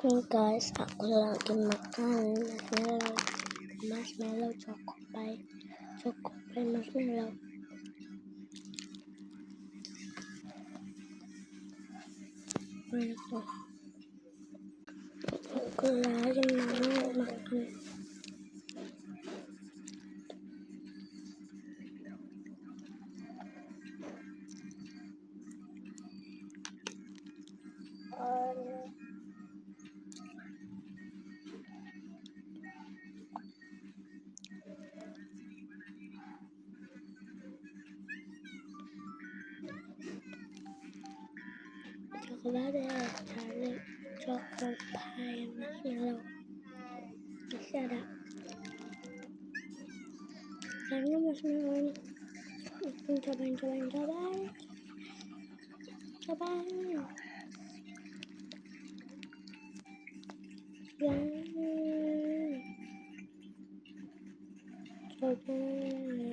Nih guys, aku lagi makan marshmallow choco pie marshmallow. Aku lagi mau makan. Coba deh cari choco pie marshmallow. Masih ada. Karena marshmallow ini cobain. Cobain.